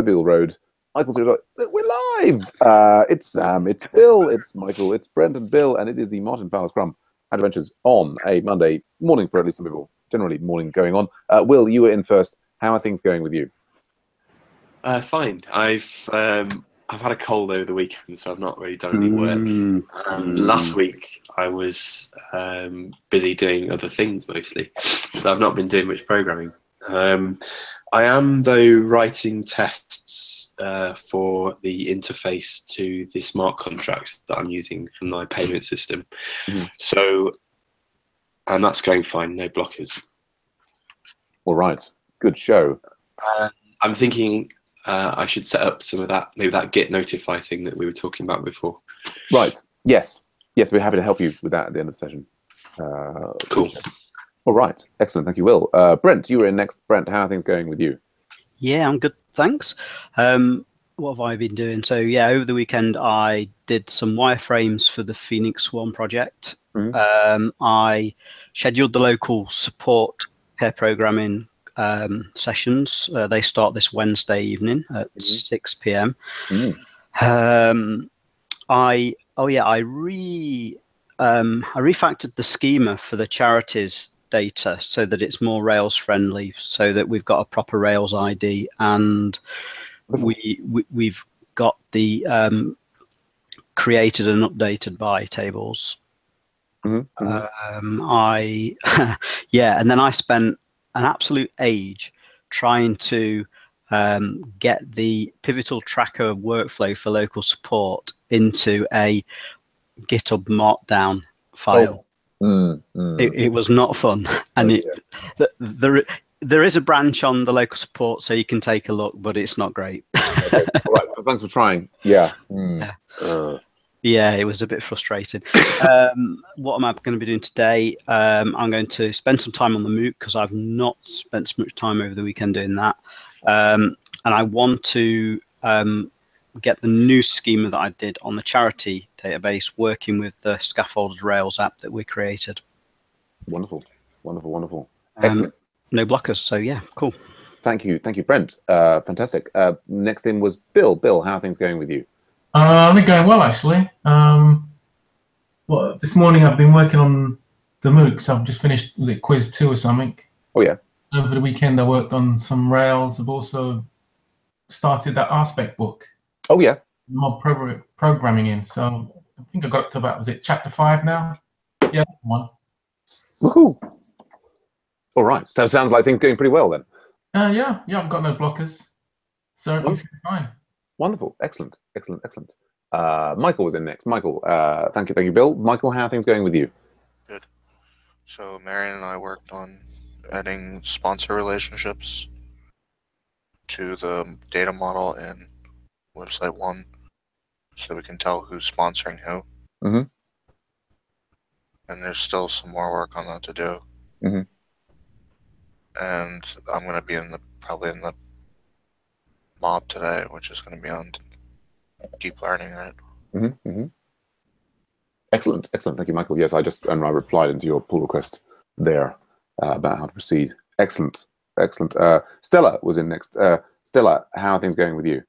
Mobile Road. Michael says, we're live. It's Sam, it's Bill, it's Michael, it's Brent and Bill, and it is the Martin Fowler Scrum Adventures on a Monday morning for at least some people. Generally morning going on. Will, you were in first. How are things going with you? Fine. I've had a cold over the weekend, so I've not really done any work. Last week I was busy doing other things mostly, so I've not been doing much programming. I am though writing tests for the interface to the smart contracts that I'm using for my payment system. So, and that's going fine. No blockers. All right. Good show. I'm thinking I should set up some of that, maybe that Git notify thing that we were talking about before. Right. Yes. Yes, we're happy to help you with that at the end of the session. Cool. All right. Excellent. Thank you, Will. Brent, you were in next. Brent, how are things going with you? Yeah, I'm good. Thanks. What have I been doing? So yeah, over the weekend I did some wireframes for the Phoenix Swarm project. I scheduled the local support pair programming sessions. They start this Wednesday evening at 6 p.m. I refactored the schema for the charities data so that it's more Rails friendly, so that we've got a proper Rails ID, and we've got the created and updated by tables. And then I spent an absolute age trying to get the pivotal tracker workflow for local support into a GitHub Markdown file. It was not fun, and there is a branch on the local support, so you can take a look, but it's not great. Okay. All right. Well, thanks for trying. Yeah. Yeah, it was a bit frustrating. What am I going to be doing today? I'm going to spend some time on the MOOC because I've not spent so much time over the weekend doing that. And I want to get the new schema that I did on the charity database working with the scaffolded Rails app that we created. Wonderful. Wonderful. Wonderful. Excellent. No blockers. So yeah, cool. Thank you. Thank you, Brent. Fantastic. Next in was Bill. Bill, how are things going with you? They're going well, actually. Well, this morning I've been working on the MOOC, so I've just finished, was it quiz 2 or something? Oh, yeah. Over the weekend I worked on some Rails. I've also started that Aspect book. Oh, yeah. Mob programming in. So I think I got up to about, was it chapter 5 now? Yeah, that's the one. Woohoo! All right. So it sounds like things are going pretty well then. Yeah, I've got no blockers. So everything's fine. Wonderful. Excellent. Excellent. Excellent. Michael was in next. Michael, thank you, Bill. Michael, how are things going with you? Good. So Marion and I worked on adding sponsor relationships to the data model in website 1 so we can tell who's sponsoring who. And there's still some more work on that to do. And I'm going to be probably in the mob today, which is going to be on deep learning, right? Excellent. Excellent. Thank you, Michael. Yes, I replied into your pull request there about how to proceed. Excellent. Excellent. Stella was in next. Stella, how are things going with you?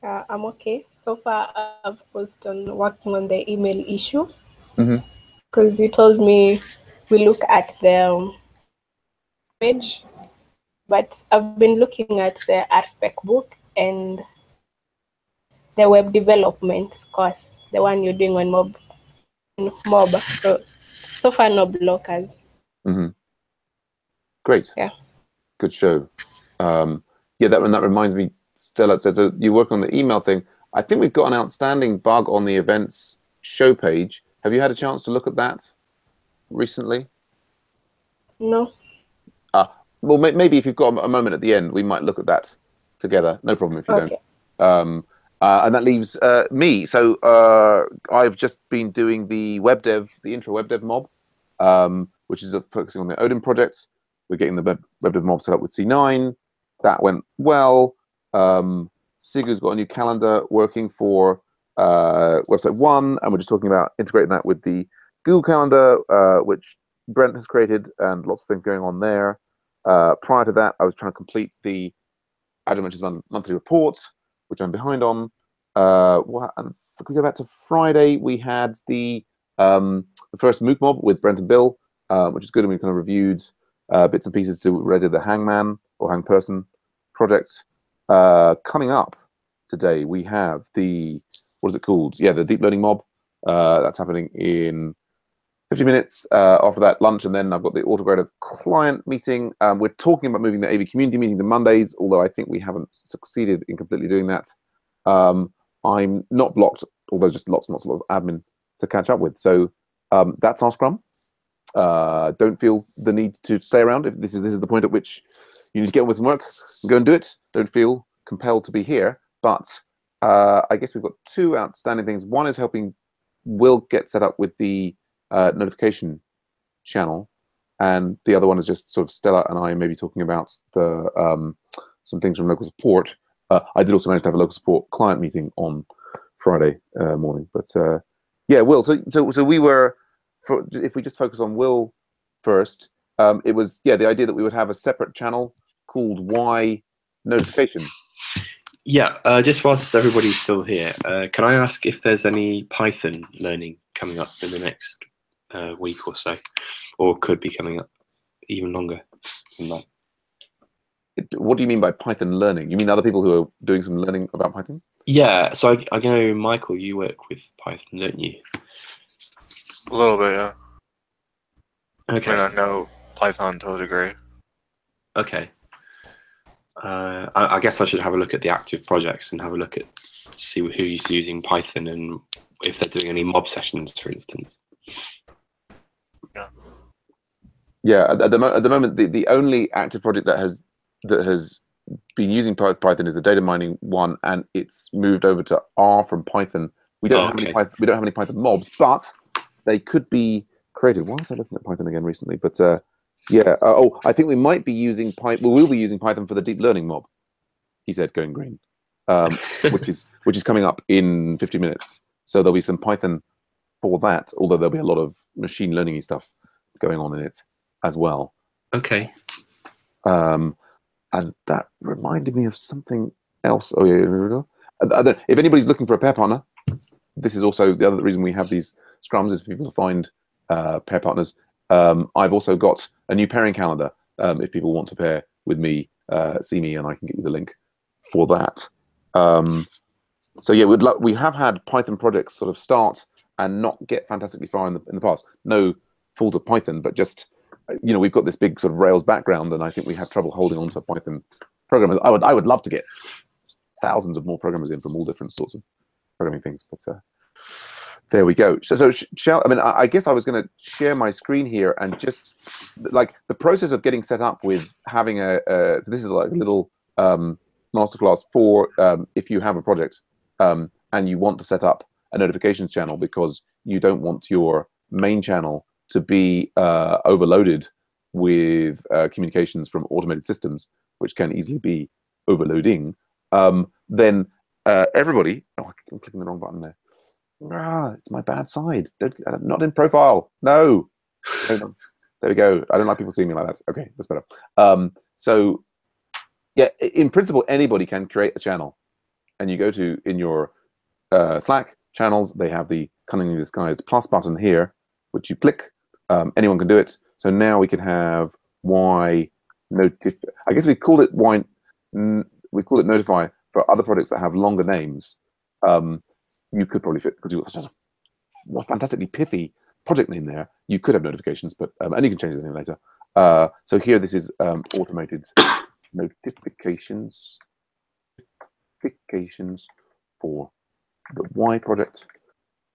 I'm okay. So far, I've focused on working on the email issue because you told me we look at the page, but I've been looking at the RSpec book and the web development course, the one you're doing on mob. So far, no blockers. Great. Yeah. Good show. Yeah, that reminds me, Stella. So you work on the email thing. I think we've got an outstanding bug on the events show page. Have you had a chance to look at that recently? No. Well, maybe if you've got a moment at the end, we might look at that together. No problem if you don't. And that leaves me. So I've just been doing the intro web dev mob, which is focusing on the Odin project. We're getting the web dev mob set up with C9. That went well. Sigu's got a new calendar working for website 1, and we're just talking about integrating that with the Google Calendar, which Brent has created, and lots of things going on there. Prior to that, I was trying to complete the Adam mentioned monthly reports, which I'm behind on. If we go back to Friday, we had the first MOOC mob with Brent and Bill, which is good, and we kind of reviewed bits and pieces to ready the Hangman or Hang Person project. Coming up today, we have the, what is it called? Yeah, the deep learning mob. That's happening in 50 minutes. After that, lunch, and then I've got the autograded client meeting. We're talking about moving the AV community meeting to Mondays, although I think we haven't succeeded in completely doing that. I'm not blocked, although just lots and lots of admin to catch up with. So that's our Scrum. Don't feel the need to stay around. If this is the point at which you need to get on with some work and go and do it. Don't feel compelled to be here. But I guess we've got two outstanding things. One is helping Will get set up with the notification channel, and the other one is just sort of Stella and I maybe talking about the some things from local support. I did also manage to have a local support client meeting on Friday morning. But yeah, Will. So we were, if we just focus on Will first, it was the idea that we would have a separate channel called Y Notification. Yeah, just whilst everybody's still here, can I ask if there's any Python learning coming up in the next week or so, or could be coming up even longer than that? What do you mean by Python learning? You mean other people who are doing some learning about Python? Yeah, so I know, Michael, you work with Python, don't you? A little bit, yeah. Okay. I mean, I know Python to a degree. Okay. I guess I should have a look at the active projects and have a look at, see who's using Python and if they're doing any mob sessions, for instance. Yeah. Yeah. At the moment, the only active project that has been using Python is the data mining one, and it's moved over to R from Python. We don't have any Python mobs, but they could be created. Why was I looking at Python again recently? But yeah. I think we might be using Python. We will be using Python for the deep learning mob. He said, going green, which is coming up in 50 minutes. So there'll be some Python for that. Although there'll be a lot of machine learning stuff going on in it as well. Okay. And that reminded me of something else. Oh yeah, here we go. If anybody's looking for a pair partner, this is also the other reason we have these scrums, is for people to find pair partners. I've also got a new pairing calendar. If people want to pair with me, see me, and I can get you the link for that. So yeah, we have had Python projects sort of start and not get fantastically far in the past. No fault of Python, but just we've got this big sort of Rails background, and I think we have trouble holding on to Python programmers. I would love to get thousands of more programmers in from all different sorts of programming things, but there we go. I guess I was going to share my screen here and just like the process of getting set up with having so this is like a little masterclass for if you have a project and you want to set up a notifications channel because you don't want your main channel to be overloaded with communications from automated systems, which can easily be overloading. Then everybody, I'm clicking the wrong button there. It's my bad side. Not in profile. No. There we go. I don't like people seeing me like that. Okay, that's better. So yeah, in principle, anybody can create a channel, and you go to in your Slack channels. They have the cunningly disguised plus button here, which you click. Anyone can do it. So now we can have Y notify. I guess we called it Y. We call it notify for other projects that have longer names. You could probably fit, because you've got such a fantastically pithy project name there. You could have notifications, but and you can change the name later. So here, this is automated notifications for the Y project,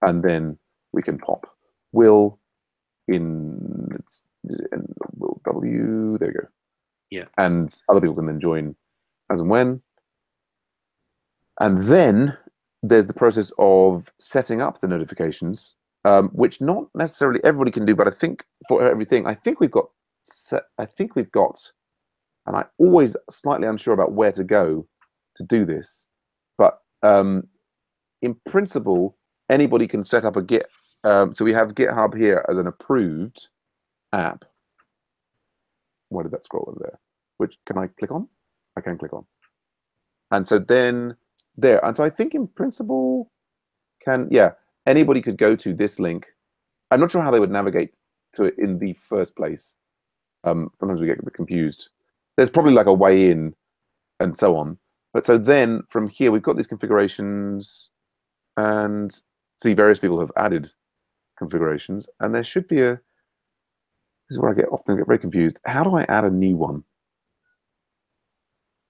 and then we can pop Will in Will W. There you go. Yeah. And other people can then join as and when. And then there's the process of setting up the notifications, which not necessarily everybody can do, but I think for everything, I think we've got, and I'm always slightly unsure about where to go to do this, but in principle, anybody can set up a Git. So we have GitHub here as an approved app. Why did that scroll over there? Which can I click on? I can click on. And so then there. And so I think in principle, anybody could go to this link. I'm not sure how they would navigate to it in the first place. Sometimes we get a bit confused. There's probably like a way in and so on. But so then from here, we've got these configurations, and see various people have added configurations, and there should be this is where I often get very confused. How do I add a new one?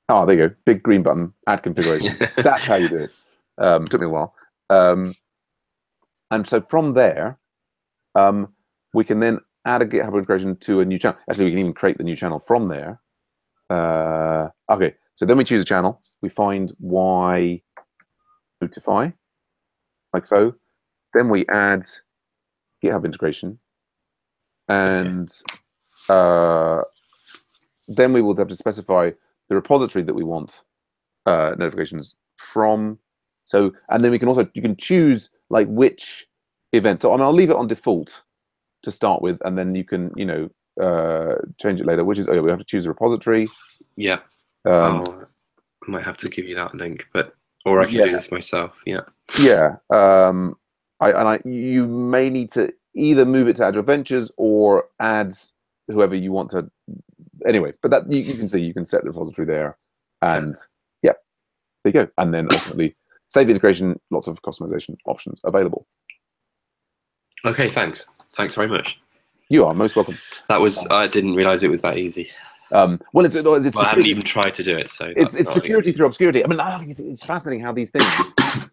Oh, there you go. Big green button, add configuration. That's how you do it. Took me a while. And so from there, we can then add a GitHub integration to a new channel. Actually, we can even create the new channel from there. Okay, so then we choose a channel. We find Y notify, like so. Then we add GitHub integration. And then we will have to specify the repository that we want notifications from. So, and then we can also, you can choose like which event. So I mean, I'll leave it on default to start with, and then you can, change it later, which is, we have to choose a repository. Yeah. I might have to give you that link, or I can do this myself. Yeah. Yeah. You may need to either move it to Agile Ventures or add whoever you want to. Anyway, but that you can see, you can set the repository there, and there you go. And then ultimately save the integration, lots of customization options available. Okay, thanks. Thanks very much. You are most welcome. That was, I didn't realize it was that easy. Well, I haven't even tried to do it, so it's security through obscurity. I mean, I think it's fascinating how these things,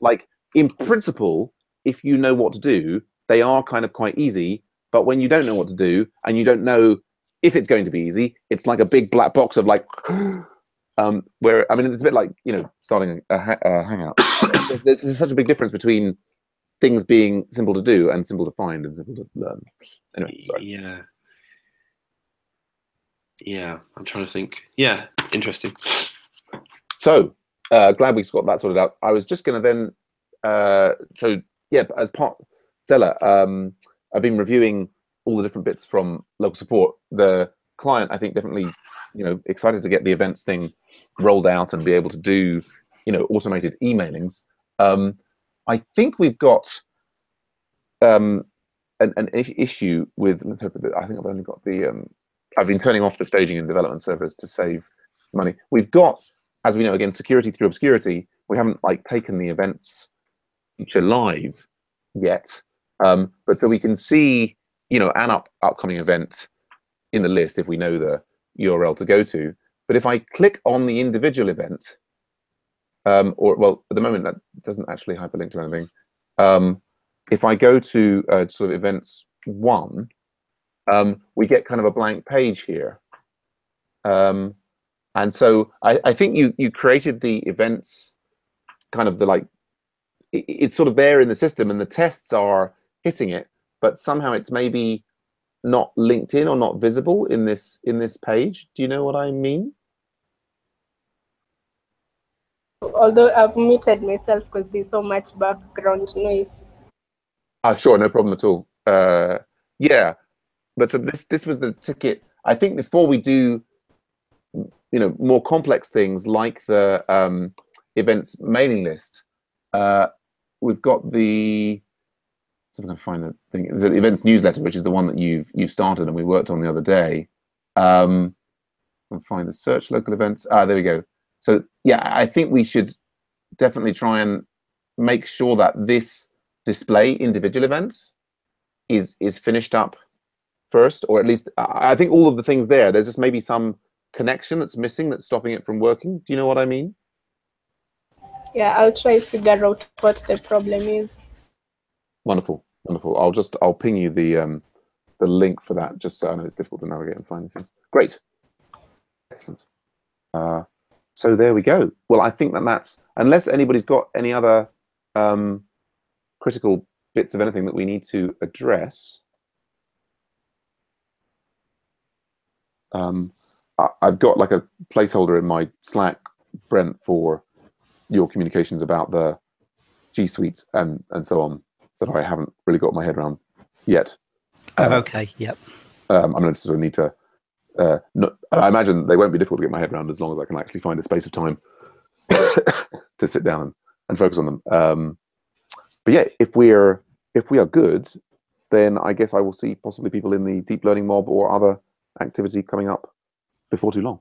like in principle, if you know what to do, they are kind of quite easy. But when you don't know what to do and you don't know if it's going to be easy, it's like a big black box of like, where I mean, it's a bit like starting a Hangout. There's such a big difference between things being simple to do and simple to find and simple to learn. Anyway, sorry. Yeah, I'm trying to think. Yeah, interesting. So glad we've got that sorted out. I was just going to then, as part, Stella, I've been reviewing all the different bits from local support. The client, I think, definitely, excited to get the events thing rolled out and be able to do, automated emailings. I think we've got an issue with. Let's hope that I think I've only got the. I've been turning off the staging and development servers to save money. We've got, as we know, again, security through obscurity. We haven't taken the events feature live yet, but so we can see, an upcoming event in the list if we know the URL to go to. But if I click on the individual event, at the moment that doesn't actually hyperlink to anything. If I go to sort of events 1. We get kind of a blank page here. And so I think you created the events kind of it's sort of there in the system and the tests are hitting it, but somehow it's maybe not linked in or not visible in this page. Do you know what I mean? Although I've muted myself because there's so much background noise. Sure, no problem at all. Yeah. But so this was the ticket. I think before we do, more complex things like the events mailing list, we've got the. So I'm going to find the thing. There's an events newsletter, which is the one that you've started and we worked on the other day. I'll find the search local events. There we go. So yeah, I think we should definitely try and make sure that this display individual events is finished up first, or at least I think all of the things there's just maybe some connection that's missing that's stopping it from working. Do you know what I mean? Yeah, I'll try to figure out what the problem is. Wonderful. I'll ping you the link for that, just so I know it's difficult to navigate and find things. Great. Excellent. So there we go. Well, I think that's, unless anybody's got any other critical bits of anything that we need to address. I've got like a placeholder in my Slack, Brent, for your communications about the G Suite and so on that I haven't really got my head around yet. Okay, yep. I'm going to sort of need to. I imagine they won't be difficult to get my head around as long as I can actually find a space of time to sit down and focus on them. But yeah, if we are good, then I guess I will see possibly people in the deep learning mob or other activity coming up before too long.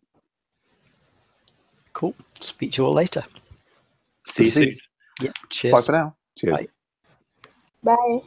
Cool. Speak to you all later. See you soon. Yeah. Cheers. Bye for now. Cheers. Bye. Bye.